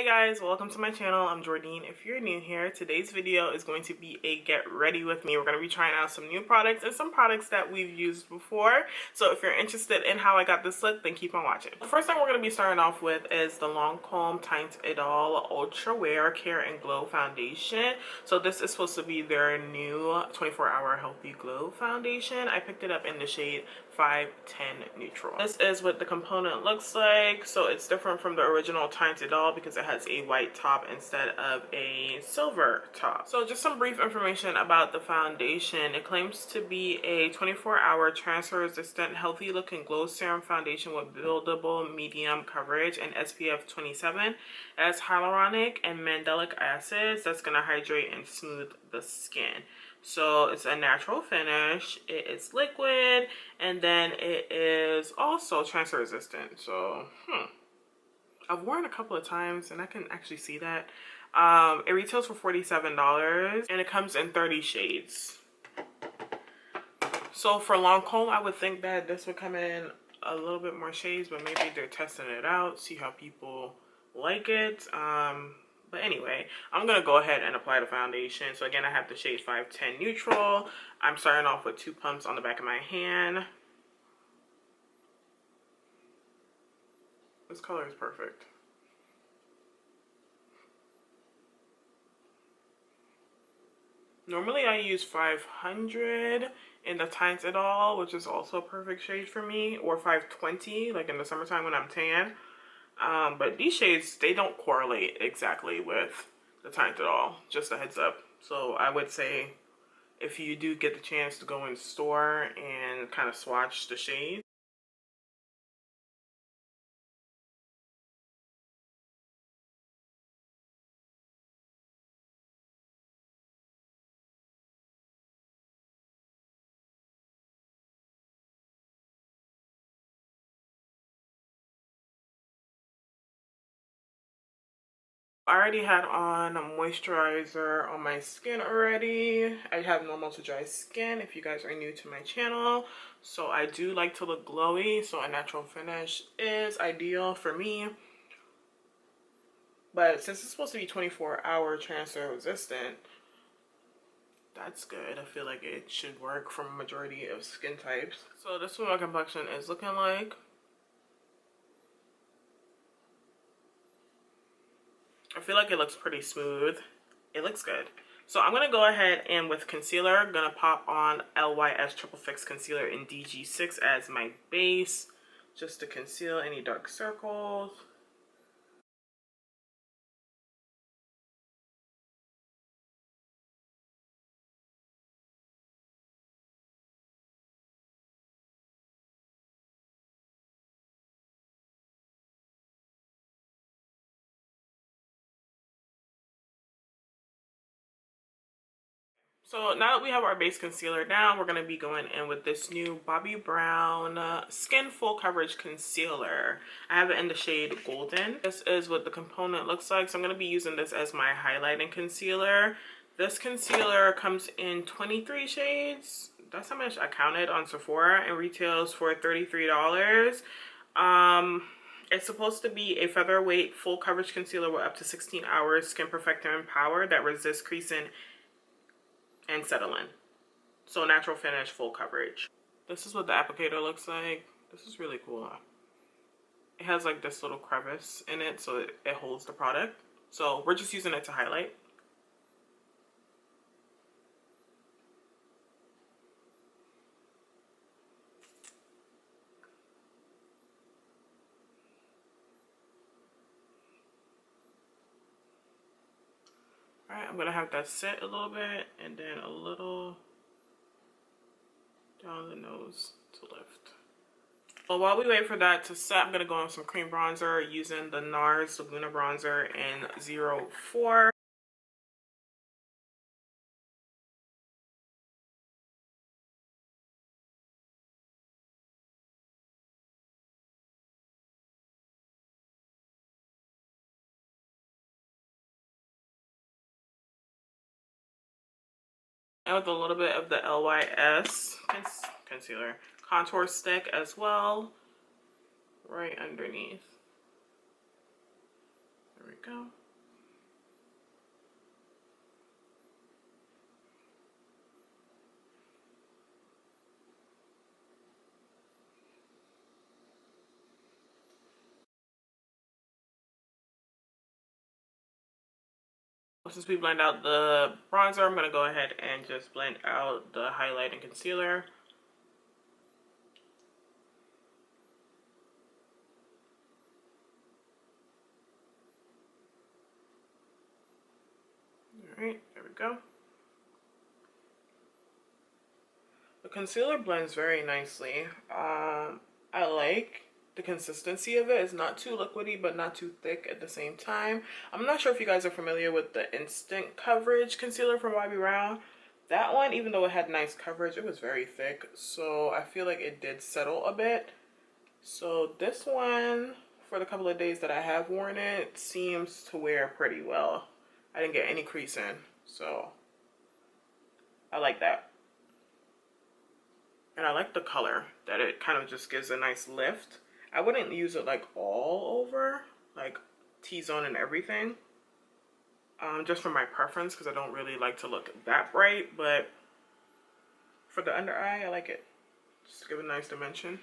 Hey guys, welcome to my channel. I'm Jordine. If you're new here, today's video is going to be a get ready with me. We're going to be trying out some new products and some products that we've used before. So if you're interested in how I got this look, then keep on watching. The first thing we're going to be starting off with is the Lancome Teint Idole Ultra Wear Care and Glow Foundation. So this is supposed to be their new 24-hour healthy glow foundation. I picked it up in the shade 510 Neutral. This is what the component looks like. So it's different from the original Teint Idole because it has a white top instead of a silver top. So just some brief information about the foundation. It claims to be a 24-hour transfer resistant healthy look and glow serum foundation with buildable medium coverage and SPF 27. It has hyaluronic and mandelic acids that's going to hydrate and smooth the skin. So it's a natural finish, it is liquid, and then it is also transfer resistant. So I've worn it a couple of times and I can actually see that. It retails for $47 and it comes in 30 shades. So for Lancome, I would think that this would come in a little bit more shades, but maybe they're testing it out, see how people like it. But anyway, I'm going to go ahead and apply the foundation. So again, I have the shade 510 Neutral. I'm starting off with 2 pumps on the back of my hand. This color is perfect. Normally I use 500 in the Teint Idole, which is also a perfect shade for me, or 520 like in the summertime when I'm tan. But these shades, they don't correlate exactly with the Teint Idole, just a heads up. So I would say if you do get the chance to go in the store and kind of swatch the shades. I already had on a moisturizer on my skin already. I have normal to dry skin if you guys are new to my channel. So I do like to look glowy, so a natural finish is ideal for me. But since it's supposed to be 24-hour transfer resistant, that's good. I feel like it should work for a majority of skin types. So this is what my complexion is looking like. I feel like it looks pretty smooth. It looks good. So I'm going to go ahead and with concealer, I'm going to pop on LYS Triple Fix Concealer in DG6 as my base, just to conceal any dark circles. So now that we have our base concealer down, we're going to be going in with this new Bobbi Brown Skin Full Coverage Concealer. I have it in the shade Golden. This is what the component looks like. So I'm going to be using this as my highlighting concealer. This concealer comes in 23 shades. That's how much I counted on Sephora, and retails for $33. It's supposed to be a featherweight full coverage concealer with up to 16 hours skin perfecting power that resists creasing and settle in. So natural finish, full coverage. This is what the applicator looks like. This is really cool. It has like this little crevice in it, so it holds the product. So we're just using it to highlight. Alright, I'm gonna have that set a little bit and then a little down the nose to lift. Well, while we wait for that to set, I'm gonna go on with some cream bronzer using the Nars Laguna bronzer in 04. And with a little bit of the LYS concealer contour stick as well, right underneath. There we go. Since we blend out the bronzer, I'm going to go ahead and just blend out the highlight and concealer. Alright, there we go. The concealer blends very nicely. I like the consistency of it. It's not too liquidy but not too thick at the same time. I'm not sure if you guys are familiar with the instant coverage concealer from Bobbi Brown. That one, even though it had nice coverage, it was very thick, so I feel like it did settle a bit. So this one, for the couple of days that I have worn it, seems to wear pretty well. I didn't get any crease in, so I like that. And I like the color, that it kind of just gives a nice lift. I wouldn't use it like all over, like T-zone and everything. Just for my preference, because I don't really like to look that bright, but for the under eye, I like it. Just to give a nice dimension.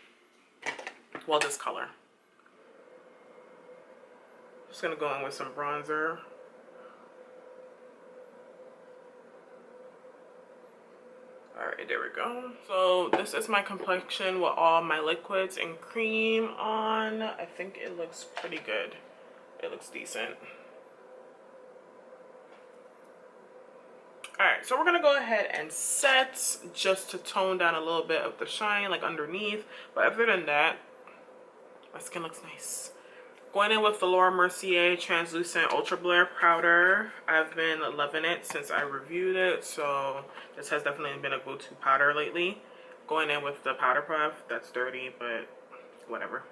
Well, this color. Just gonna go in with some bronzer. Alright, there we go. So this is my complexion with all my liquids and cream on. I think it looks pretty good. It looks decent. Alright, so we're gonna go ahead and set just to tone down a little bit of the shine, like underneath. But other than that, my skin looks nice. Going in with the Mercier Translucent Ultra Blur Powder. I've been loving it since I reviewed it, so this has definitely been a go-to powder lately. Going in with the Powder Puff. That's dirty, but whatever.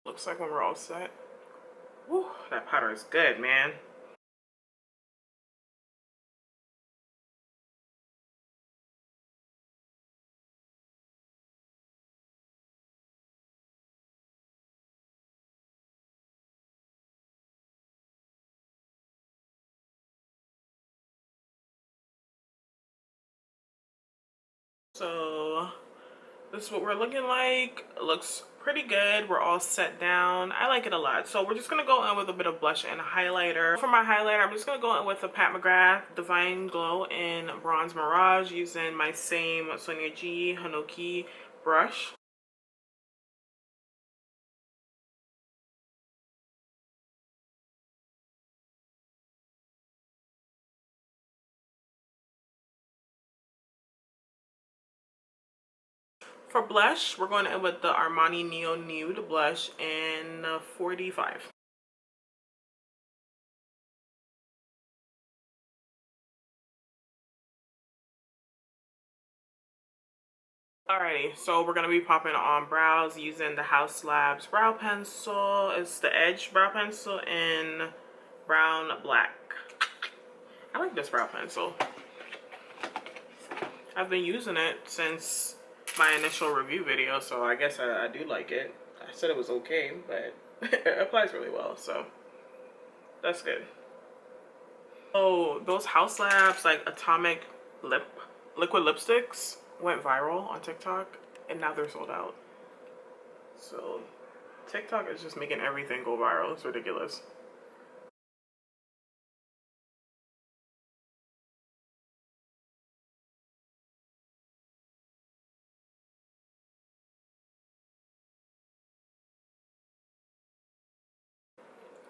Looks like when we're all set. Woo, that powder is good, man. So this is what we're looking like. It looks pretty good. We're all set down. I like it a lot. So we're just gonna go in with a bit of blush and highlighter. For my highlighter, I'm just gonna go in with a Pat McGrath Divine Glow in Bronze Mirage using my same Sonia G Hanoki brush. For blush, we're going in with the Armani Neo Nude blush in 45. Alrighty, so we're going to be popping on brows using the House Labs brow pencil. It's the Edge brow pencil in brown black. I like this brow pencil. I've been using it since my initial review video, so I guess I do like it. I said it was okay, but it applies really well, so that's good. Oh, those House Labs like atomic liquid lipsticks went viral on TikTok, and now they're sold out. So TikTok is just making everything go viral. It's ridiculous.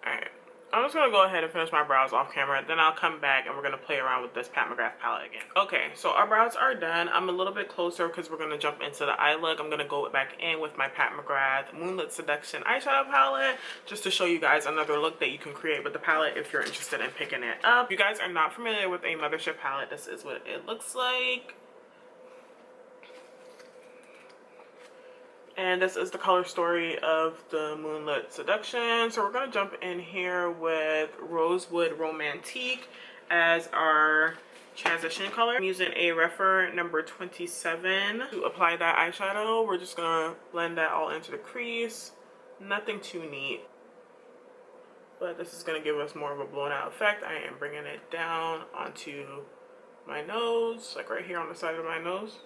Alright, I'm just going to go ahead and finish my brows off camera. Then I'll come back and we're going to play around with this Pat McGrath palette again. Okay, so our brows are done. I'm a little bit closer because we're going to jump into the eye look. I'm going to go back in with my Pat McGrath Moonlit Seduction eyeshadow palette just to show you guys another look that you can create with the palette if you're interested in picking it up. If you guys are not familiar with a Mothership palette, this is what it looks like. And this is the color story of the Moonlit Seduction. So we're going to jump in here with Rosewood Romantique as our transition color. I'm using a Rephr number 27 to apply that eyeshadow. We're just going to blend that all into the crease. Nothing too neat, but this is going to give us more of a blown out effect. I am bringing it down onto my nose, like right here on the side of my nose,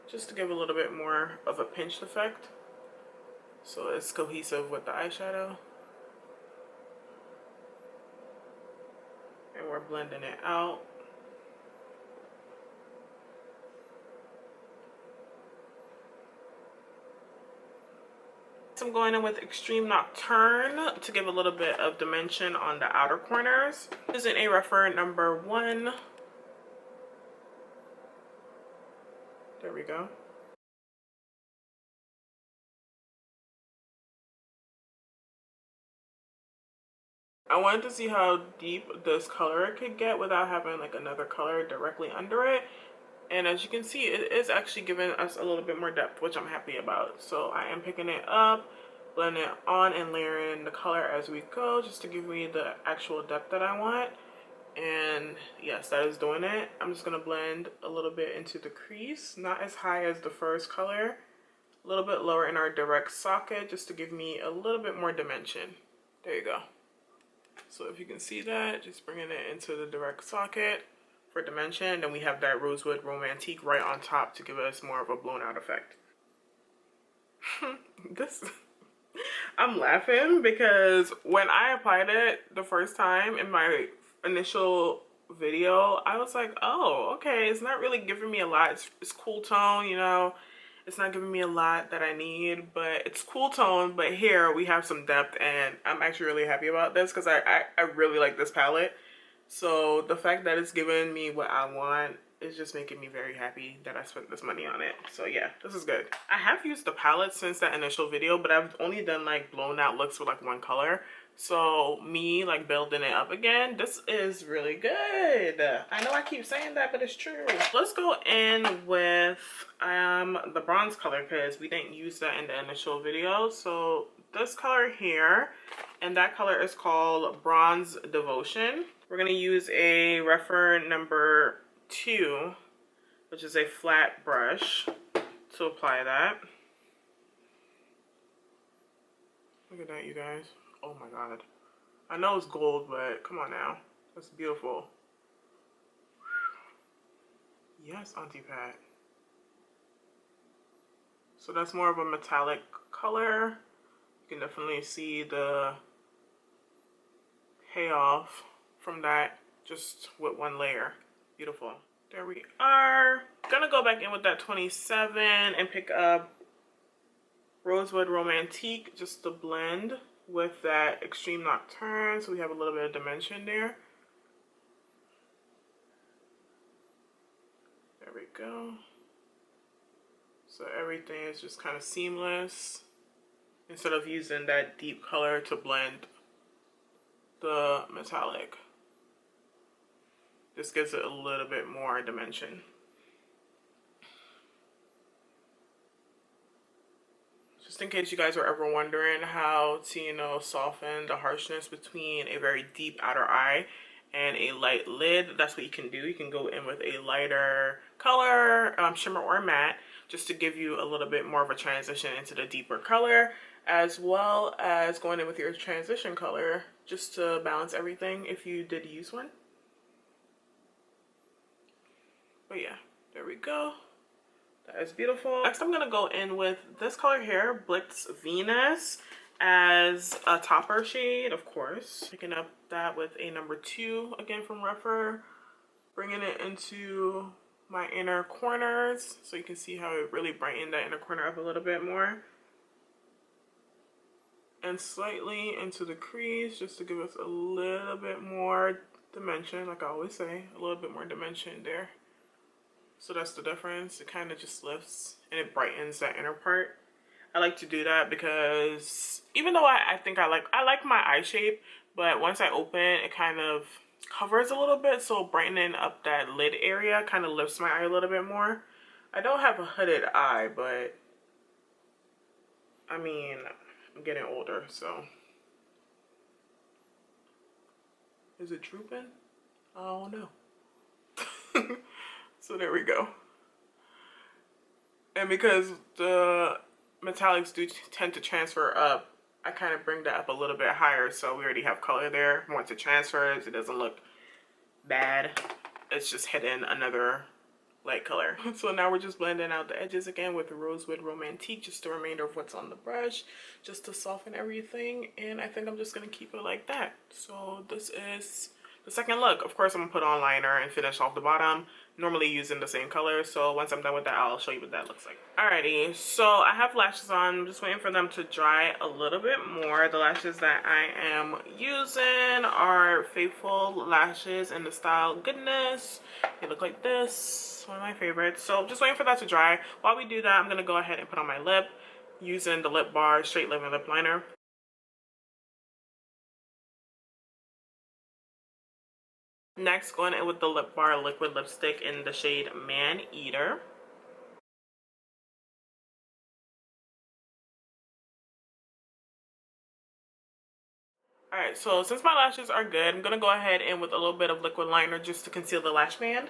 just to give a little bit more of a pinched effect so it's cohesive with the eyeshadow. And we're blending it out. So I'm going in with Extreme Nocturne to give a little bit of dimension on the outer corners. Using a Rephr number 1. There we go. I wanted to see how deep this color could get without having like another color directly under it. And as you can see, it is actually giving us a little bit more depth, which I'm happy about. So I am picking it up, blending it on, and layering the color as we go, just to give me the actual depth that I want. And yes, that is doing it. I'm just going to blend a little bit into the crease, not as high as the first color, a little bit lower in our direct socket, just to give me a little bit more dimension. There you go. So if you can see that, just bringing it into the direct socket for dimension. Then we have that Rosewood Romantique right on top to give us more of a blown out effect. I'm laughing because when I applied it the first time in my initial video, I was like, oh, okay, it's not really giving me a lot. It's cool tone, you know. It's not giving me a lot that I need, but it's cool tone. But here we have some depth, and I'm actually really happy about this because I really like this palette. So the fact that it's giving me what I want is just making me very happy that I spent this money on it. So yeah, this is good. I have used the palette since that initial video, but I've only done like blown out looks with like one color. So me like building it up again, this is really good. I know I keep saying that, but it's true. Let's go in with the bronze color because we didn't use that in the initial video. So this color here, and that color is called Bronze Devotion. We're gonna use a Rephr number 2, which is a flat brush, to apply that. Look at that, you guys. Oh my god. I know it's gold, but come on now. That's beautiful. Yes, Auntie Pat. So that's more of a metallic color. You can definitely see the payoff from that just with one layer. Beautiful. There we are. Gonna go back in with that 27 and pick up Rosewood Romantique just to blend with that Extreme Nocturne, so we have a little bit of dimension there. There we go. So everything is just kind of seamless instead of using that deep color to blend the metallic. This gives it a little bit more dimension. Just in case you guys are ever wondering how to, you know, soften the harshness between a very deep outer eye and a light lid, that's what you can do. You can go in with a lighter color, shimmer or matte, just to give you a little bit more of a transition into the deeper color, as well as going in with your transition color just to balance everything if you did use one. But yeah, there we go. That is beautiful. Next, I'm gonna go in with this color here, Blitz Venus, as a topper shade, of course. Picking up that with a number 2, again from Rephr. Bringing it into my inner corners, so you can see how it really brightened that inner corner up a little bit more. And slightly into the crease, just to give us a little bit more dimension, like I always say, a little bit more dimension there. So that's the difference. It kind of just lifts and it brightens that inner part. I like to do that because even though I think I like my eye shape, but once I open, it kind of covers a little bit. So brightening up that lid area kind of lifts my eye a little bit more. I don't have a hooded eye, but I mean, I'm getting older, so. Is it drooping? I don't know. So there we go. And because the metallics do tend to transfer up, I kind of bring that up a little bit higher, so we already have color there. Once it transfers, it doesn't look bad. It's just hitting another light color. So now we're just blending out the edges again with the Rosewood Romantique, just the remainder of what's on the brush, just to soften everything. And I think I'm just gonna keep it like that. So this is the second look. Of course, I'm gonna put on liner and finish off the bottom, normally using the same color. So once I'm done with that, I'll show you what that looks like. Alrighty, so I have lashes on. I'm just waiting for them to dry a little bit more. The lashes that I am using are Faithfull lashes in the style Goodness. They look like this, one of my favorites. So just waiting for that to dry. While we do that, I'm gonna go ahead and put on my lip using the Lip Bar Straight Living Lip Liner. Next, going in with the Lip Bar liquid lipstick in the shade Man Eater. Alright, so since my lashes are good, I'm going to go ahead and with a little bit of liquid liner just to conceal the lash band.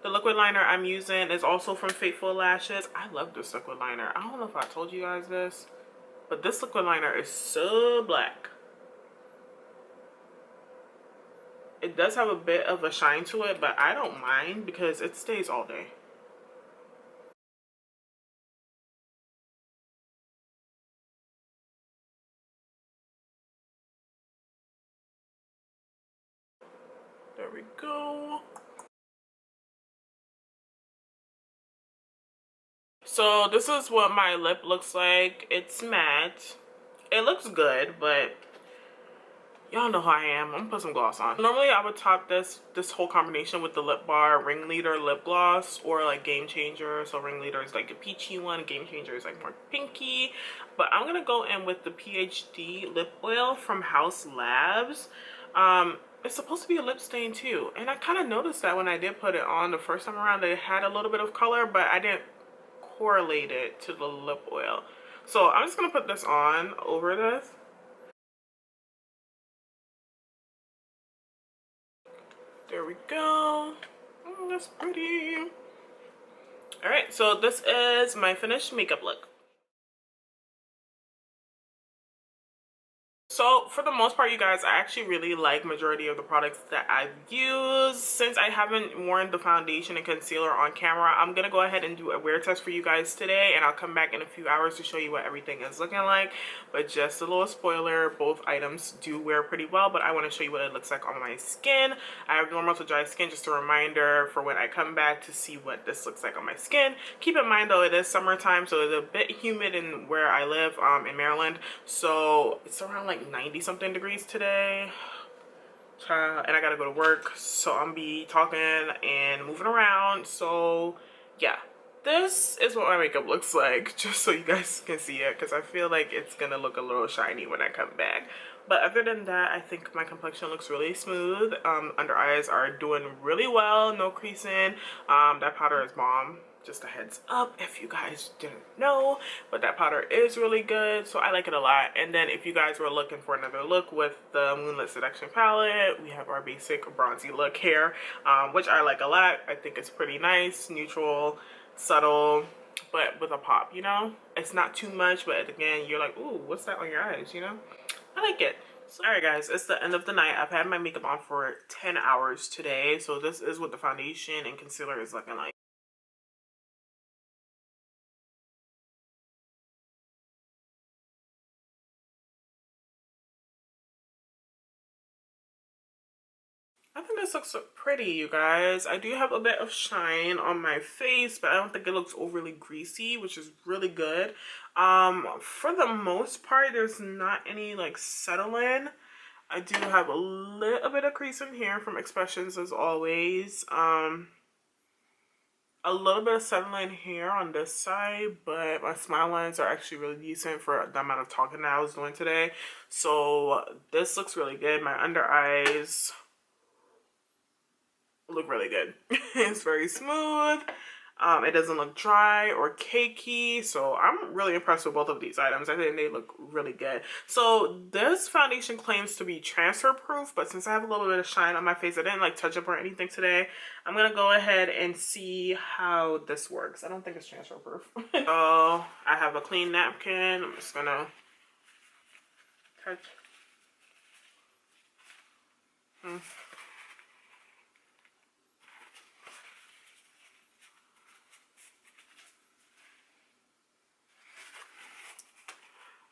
The liquid liner I'm using is also from Faithfull Lashes. I love this liquid liner. I don't know if I told you guys this, but this liquid liner is so black. It does have a bit of a shine to it, but I don't mind because it stays all day. There we go. So this is what my lip looks like. It's matte. It looks good, but y'all know how I am. I'm gonna put some gloss on. Normally I would top this whole combination with the Lip Bar Ringleader lip gloss or like Game Changer. So Ringleader is like a peachy one, Game Changer is like more pinky. But I'm gonna go in with the PhD lip oil from House Labs. It's supposed to be a lip stain too, and I kind of noticed that when I did put it on the first time around, it had a little bit of color, but I didn't correlate it to the lip oil. So I'm just gonna put this on over this. There we go. Oh, that's pretty. All right, so this is my finished makeup look. So for the most part, you guys, I actually really like majority of the products that I've used. Since I haven't worn the foundation and concealer on camera, I'm gonna go ahead and do a wear test for you guys today, and I'll come back in a few hours to show you what everything is looking like. But just a little spoiler, both items do wear pretty well, but I want to show you what it looks like on my skin. I have normal to dry skin, just a reminder for when I come back to see what this looks like on my skin. Keep in mind though, it is summertime, so it's a bit humid in where I live, in Maryland, so it's around like 90 something degrees today, and I gotta go to work, so I'm be talking and moving around. So yeah, this is what my makeup looks like, just so you guys can see it, because I feel like it's gonna look a little shiny when I come back. But other than that, I think my complexion looks really smooth. Under eyes are doing really well, no creasing. That powder is bomb. Just a heads up if you guys didn't know, but that powder is really good, so I like it a lot. And then if you guys were looking for another look with the Moonlit Seduction palette, we have our basic bronzy look here, which I like a lot. I think it's pretty nice, neutral, subtle, but with a pop, you know? It's not too much, but again, you're like, ooh, what's that on your eyes, you know? I like it. So, alright guys, it's the end of the night. I've had my makeup on for 10 hours today, so this is what the foundation and concealer is looking like. I think this looks pretty, you guys. I do have a bit of shine on my face, but I don't think it looks overly greasy, which is really good. For the most part, there's not any like settling. I do have a little bit of crease in here from Expressions as always. A little bit of settling here on this side, but my smile lines are actually really decent for the amount of talking that I was doing today. So this looks really good. My under eyes look really good. It's very smooth. It doesn't look dry or cakey, so I'm really impressed with both of these items. I think they look really good. So this foundation claims to be transfer proof, but since I have a little bit of shine on my face, I didn't like touch up or anything today. I'm gonna go ahead and see how this works. I don't think it's transfer proof. So I have a clean napkin. I'm just gonna touch.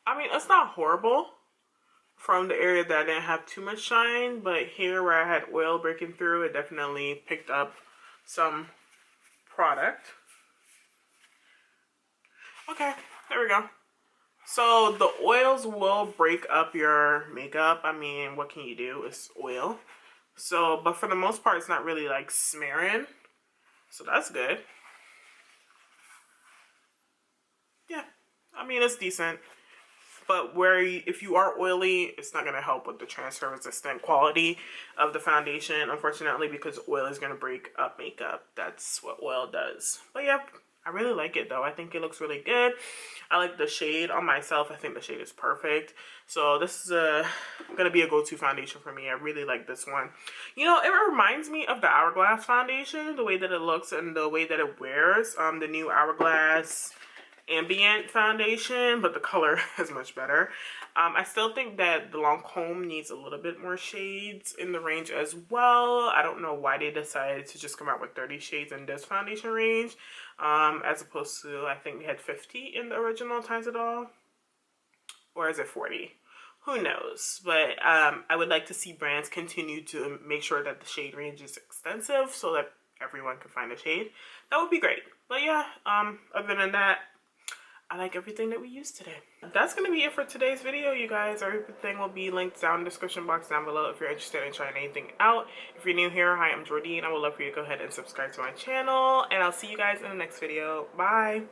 I mean, it's not horrible from the area that I didn't have too much shine, but here where I had oil breaking through, it definitely picked up some product. Okay, there we go. So the oils will break up your makeup. I mean, what can you do? It's oil. So, but for the most part, it's not really like smearing. So that's good. Yeah, I mean, it's decent. But if you are oily, it's not going to help with the transfer resistant quality of the foundation, unfortunately, because oil is going to break up makeup. That's what oil does. But yeah, I really like it though. I think it looks really good. I like the shade on myself. I think the shade is perfect. So this is going to be a go-to foundation for me. I really like this one. You know, it reminds me of the Hourglass foundation, the way that it looks and the way that it wears. The new Hourglass Ambient foundation, but the color is much better. I still think that the Lancome needs a little bit more shades in the range as well. I don't know why they decided to just come out with 30 shades in this foundation range, as opposed to, I think we had 50 in the original Idole, or is it 40? Who knows? But I would like to see brands continue to make sure that the shade range is extensive so that everyone can find a shade. That would be great. But yeah, other than that, I like everything that we used today. That's going to be it for today's video, you guys. Everything will be linked down in the description box down below if you're interested in trying anything out. If you're new here, hi, I'm Jordine. I would love for you to go ahead and subscribe to my channel. And I'll see you guys in the next video. Bye.